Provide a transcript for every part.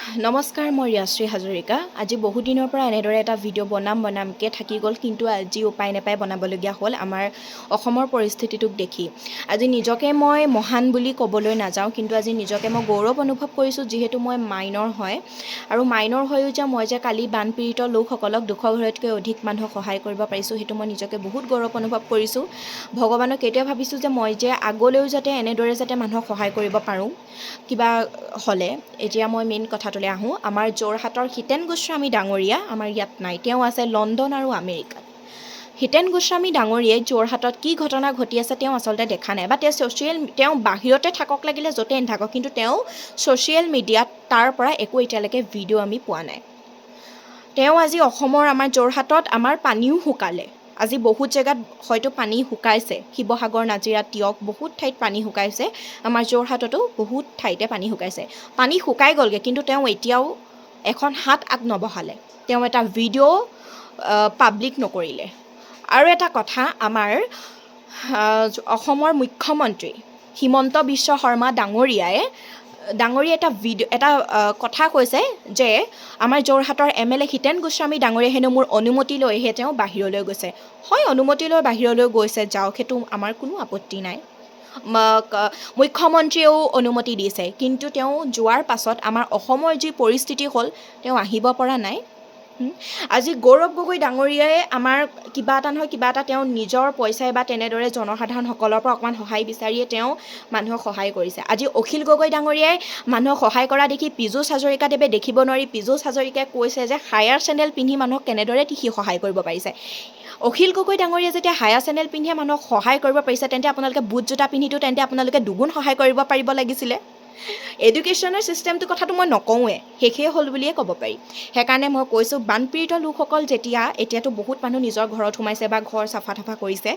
নমস্কাৰ, মই ৰিয়াশ্ৰী হাজৰিকা। আজি বহু দিনৰ পৰা এনেদৰে এটা ভিডিঅ' বনামকৈ থাকি গ'ল, কিন্তু আজি উপায় নাপাই বনাবলগীয়া হ'ল আমাৰ অসমৰ পৰিস্থিতিটোক দেখি। আজি নিজকে মই মহান বুলি ক'বলৈ নাযাওঁ, কিন্তু আজি নিজকে মই গৌৰৱ অনুভৱ কৰিছোঁ, যিহেতু মই মাইনৰ হয়। আৰু মাইনৰ হৈও যে মই যে কালি বানপীড়িত লোকসকলক 200 ঘৰতকৈ অধিক মানুহক সহায় কৰিব পাৰিছোঁ, সেইটো মই নিজকে বহুত গৌৰৱ অনুভৱ কৰিছোঁ। ভগৱানক এইটোৱে ভাবিছোঁ যে মই যে আগলৈও যাতে এনেদৰে যাতে মানুহক সহায় কৰিব পাৰোঁ কিবা হ'লে। এতিয়া মই মেইন কথাটোলৈ আহোঁ। আমাৰ যোৰহাটৰ হিতেন গোস্বামী ডাঙৰীয়া আমাৰ ইয়াত নাই, তেওঁ আছে লণ্ডন আৰু আমেৰিকাত। হিতেন গোস্বামী ডাঙৰীয়াই যোৰহাটত কি ঘটনা ঘটি আছে তেওঁ আচলতে দেখা নাই, বা তেওঁ বাহিৰতে থাকক, লাগিলে য'তে নাথাকক, কিন্তু তেওঁ ছ'চিয়েল মিডিয়াত তাৰ পৰা একো এতিয়ালৈকে ভিডিঅ' আমি পোৱা নাই। তেওঁ আজি অসমৰ আমাৰ যোৰহাটত আমাৰ পানীও শুকালে। আজি বহুত জেগাত হয়তো পানী শুকাইছে, শিৱসাগৰ, নাজিৰা, টিয়ক বহুত ঠাইত পানী শুকাইছে। আমাৰ যোৰহাটতো বহুত ঠাইতে পানী শুকাইছে। পানী শুকাই গ'লগৈ, কিন্তু তেওঁ এতিয়াও এখন হাত আগ নবঢ়ালে। তেওঁ এটা ভিডিঅ' পাব্লিক নকৰিলে। আৰু এটা কথা, আমাৰ অসমৰ মুখ্যমন্ত্ৰী হিমন্ত বিশ্ব শৰ্মা ডাঙৰীয়াই এটা কথা কৈছে যে আমাৰ যোৰহাটৰ MLA হিতেন গোস্বামী ডাঙৰীয়াই হেনো মোৰ অনুমতি লৈহে তেওঁ বাহিৰলৈ গৈছে। হয়, অনুমতি লৈ বাহিৰলৈ গৈছে, যাওক, সেইটো আমাৰ কোনো আপত্তি নাই। মুখ্যমন্ত্ৰীয়েও অনুমতি দিছে, কিন্তু তেওঁ যোৱাৰ পাছত আমাৰ অসমৰ যি পৰিস্থিতি হ'ল, তেওঁ আহিব পৰা নাই। আজি গৌৰৱ গগৈ ডাঙৰীয়াই আমাৰ কিবা এটা নহয় কিবা এটা তেওঁ নিজৰ পইচাই বা তেনেদৰে জনসাধাৰণসকলৰ পৰা অকণমান সহায় বিচাৰিয়ে তেওঁ মানুহক সহায় কৰিছে। আজি অখিল গগৈ ডাঙৰীয়াই মানুহক সহায় কৰা দেখি পীযুষ হাজৰিকাদেৱে দেখিব নোৱাৰি পীযুষ হাজৰিকাই কৈছে যে হায়াৰ চেণ্ডেল পিন্ধি মানুহক কেনেদৰে সি সহায় কৰিব পাৰিছে। অখিল গগৈ ডাঙৰীয়াই যেতিয়া হায়াৰ চেণ্ডেল পিন্ধিয়ে মানুহক সহায় কৰিব পাৰিছে, তেন্তে আপোনালোকে বুট জোতা পিন্ধিতো তেন্তে আপোনালোকে দুগুণ সহায় কৰিব পাৰিব লাগিছিলে। এডুকেশ্যনৰ ছিষ্টেমটোৰ কথাটো মই নকওঁৱে, শেষেই হ'ল বুলিয়ে ক'ব পাৰি। সেইকাৰণে মই কৈছোঁ, বানপীড়িত লোকসকল এতিয়াতো বহুত মানুহ নিজৰ ঘৰত সোমাইছে বা ঘৰ চাফা কৰিছে,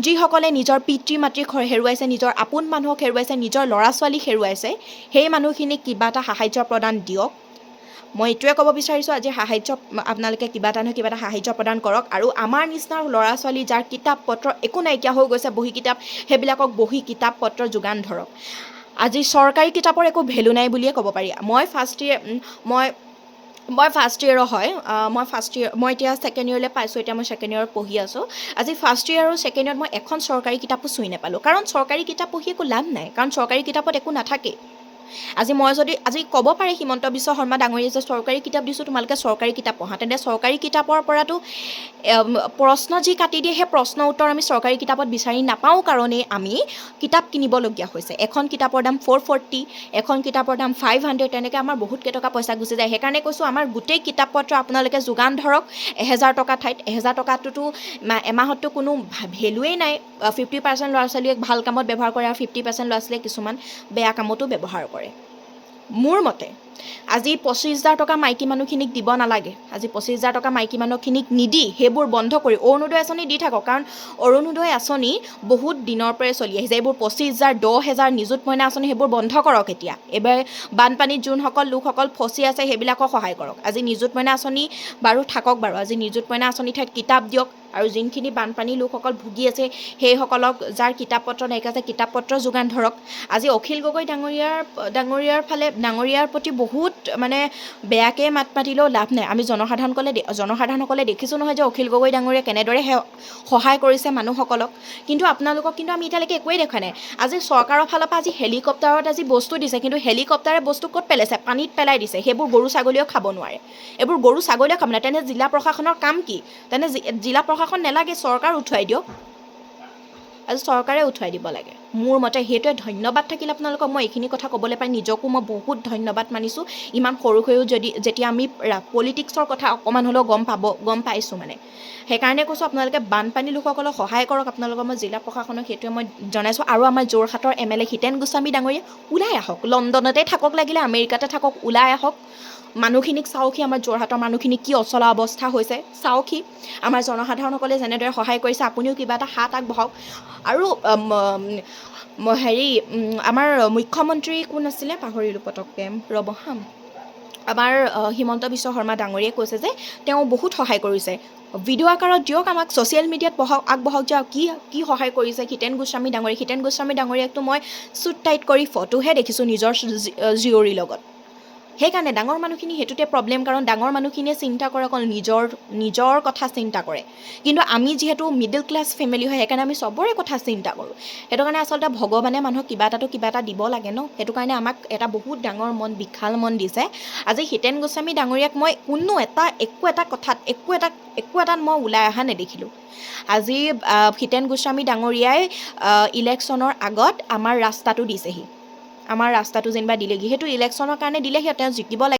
যিসকলে নিজৰ পিতৃ মাতৃক হেৰুৱাইছে, নিজৰ আপোন মানুহক হেৰুৱাইছে, নিজৰ ল'ৰা ছোৱালীক হেৰুৱাইছে, সেই মানুহখিনিক কিবা এটা সাহায্য প্ৰদান দিয়ক। মই এইটোৱে ক'ব বিচাৰিছোঁ, আজি আপোনালোকে কিবা এটা নহয় কিবা এটা সাহায্য প্ৰদান কৰক। আৰু আমাৰ নিচিনা ল'ৰা ছোৱালী যাৰ কিতাপ পত্ৰ একো নাইকিয়া হৈ গৈছে, বহী কিতাপ, সেইবিলাকক বহী কিতাপ পত্ৰ যোগান ধৰক। আজি চৰকাৰী কিতাপৰ একো ভেলু নাই বুলিয়ে ক'ব পাৰি। মই ফাৰ্ষ্ট ইয়েৰৰ হয়, মই এতিয়া ছেকেণ্ড ইয়েৰলৈ পাইছোঁ, এতিয়া মই ছেকেণ্ড ইয়েৰত পঢ়ি আছোঁ। আজি ফাৰ্ষ্ট ইয়েৰ আৰু ছেকেণ্ড ইয়েৰত মই এখন চৰকাৰী কিতাপো চুই নাপালোঁ, কাৰণ চৰকাৰী কিতাপ পঢ়ি একো লাভ নাই, কাৰণ চৰকাৰী কিতাপত একো নাথাকে। আজি ক'ব পাৰে হিমন্ত বিশ্ব শৰ্মা ডাঙৰীয়াই যে চৰকাৰী কিতাপ দিছোঁ, তোমালোকে চৰকাৰী কিতাপ পঢ়া, তেন্তে চৰকাৰী কিতাপৰ পৰাতো প্ৰশ্ন যি কাটি দিয়ে, সেই প্ৰশ্ন উত্তৰ আমি চৰকাৰী কিতাপত বিচাৰি নাপাওঁ কাৰণেই আমি কিতাপ কিনিবলগীয়া হৈছে। এখন কিতাপৰ দাম 440, এখন কিতাপৰ দাম 500, তেনেকৈ আমাৰ বহুত কেইটকা পইচা গুচি যায়। সেইকাৰণে কৈছোঁ, আমাৰ গোটেই কিতাপ পত্ৰ আপোনালোকে যোগান ধৰক 1000 টকা ঠাইত। 1000 টকাটোতো এমাহততো কোনো ভেলুৱেই নাই। 50% ল'ৰা ছোৱালীয়ে ভাল কামত ব্যৱহাৰ কৰে আৰু 50% ল'ৰা ছোৱালীয়ে কিছুমান বেয়া কামতো ব্যৱহাৰ কৰে। মোৰ মতে আজি 25,000 টকা মাইকী মানুহখিনিক দিব নালাগে। আজি 25,000 টকা মাইকী মানুহখিনিক নিদি সেইবোৰ বন্ধ কৰি অৰুণোদয় আঁচনি দি থাকক, কাৰণ অৰুণোদয় আঁচনি বহুত দিনৰ পৰাই চলি আহিছে। এইবোৰ 25,000, 10,000 নিযুত মইনা আঁচনি, সেইবোৰ বন্ধ কৰক এতিয়া। এইবাৰ বানপানীত যোনসকল লোকসকল ফচি আছে সেইবিলাকক সহায় কৰক। আজি নিযুত মইনা আঁচনি বাৰু থাকক বাৰু, আজি নিযুত মইনা আঁচনি ঠাইত কিতাপ দিয়ক। আৰু যোনখিনি বানপানী লোকসকল ভুগি আছে সেইসকলক যাৰ কিতাপ পত্ৰ নাইকিয়া আছে কিতাপ পত্ৰ যোগান ধৰক। আজি অখিল গগৈ ডাঙৰীয়াৰ প্ৰতি বহুত বেয়াকৈ মাত মাতিলেও লাভ নাই। আমি জনসাধাৰণসকলে দেখিছোঁ নহয় যে অখিল গগৈ ডাঙৰীয়াই কেনেদৰে সহায় কৰিছে মানুহসকলক, কিন্তু আপোনালোকক কিন্তু আমি এতিয়ালৈকে একোৱেই দেখা নাই। আজি চৰকাৰৰ ফালৰ পৰা আজি হেলিকপ্টাৰত আজি বস্তু দিছে, কিন্তু হেলিকপ্টাৰে বস্তু ক'ত পেলাইছে? পানীত পেলাই দিছে। সেইবোৰ গৰু ছাগলীয়েও খাব নোৱাৰে, এইবোৰ গৰু ছাগলীয়েও খাব নোৱাৰে। তেনে জিলা প্ৰশাসনৰ কাম কি? তেনে জিলা প্ৰশাসন নেলাগে, চৰকাৰ উঠুৱাই দিয়ক। আজি চৰকাৰে উঠুৱাই দিব লাগে। মোৰ মতে সেইটোৱে। ধন্যবাদ থাকিল আপোনালোকক। মই এইখিনি কথা ক'বলৈ পাই নিজকো মই বহুত ধন্যবাদ মানিছোঁ। ইমান সৰু হৈও যেতিয়া আমি পলিটিক্সৰ কথা অকণমান হ'লেও গম পাইছোঁ সেইকাৰণে কৈছোঁ, আপোনালোকে বানপানী লোকসকলক সহায় কৰক। আপোনালোকৰ মই জিলা প্ৰশাসনক সেইটোৱে মই জনাইছোঁ। আৰু আমাৰ যোৰহাটৰ MLA হিতেন গোস্বামী ডাঙৰীয়া ওলাই আহক, লণ্ডনতে থাকক, লাগিলে আমেৰিকাতে থাকক, ওলাই আহক। মানুহখিনিক চাওকহি, আমাৰ যোৰহাটৰ মানুহখিনিক কি অচলা অৱস্থা হৈছে চাওকহি। আমাৰ জনসাধাৰণসকলে যেনেদৰে সহায় কৰিছে, আপুনিও কিবা এটা হাত আগবঢ়াওক। আৰু আমাৰ মুখ্যমন্ত্ৰী কোন আছিলে পাহৰিলোঁ পটককৈ, আমাৰ হিমন্ত বিশ্ব শৰ্মা ডাঙৰীয়াই কৈছে যে তেওঁ বহুত সহায় কৰিছে। ভিডিঅ' আকাৰত দিয়ক, আমাক ছ'চিয়েল মিডিয়াত আগবঢ়াওক যে কি সহায় কৰিছে হিতেন গোস্বামী ডাঙৰীয়াকতো মই চুট টাইট কৰি ফটোহে দেখিছোঁ নিজৰ জীয়ৰীৰ লগত। সেইকাৰণে ডাঙৰ মানুহখিনি সেইটোতে প্ৰব্লেম, কাৰণ ডাঙৰ মানুহখিনিয়ে চিন্তা কৰে অকল নিজৰ কথা চিন্তা কৰে, কিন্তু আমি যিহেতু মিডল ক্লাছ ফেমিলি হয় সেইকাৰণে আমি চবৰে কথা চিন্তা কৰোঁ। সেইটো কাৰণে আচলতে ভগৱানে মানুহক কিবা এটা দিব লাগে ন, সেইটো কাৰণে আমাক এটা বহুত ডাঙৰ মন, বিশাল মন দিছে। আজি হিতেন গোস্বামী ডাঙৰীয়াক মই একো এটাত মই ওলাই অহা নেদেখিলোঁ। আজি হিতেন গোস্বামী ডাঙৰীয়াই ইলেকশ্যনৰ আগত আমাৰ ৰাস্তাটো দিছেহি, আমাৰ ৰাস্তাটো যেনিবা দিলেহি, সেইটো ইলেকশ্যনৰ কাৰণে দিলেহি, তেওঁ জিকিব লাগে।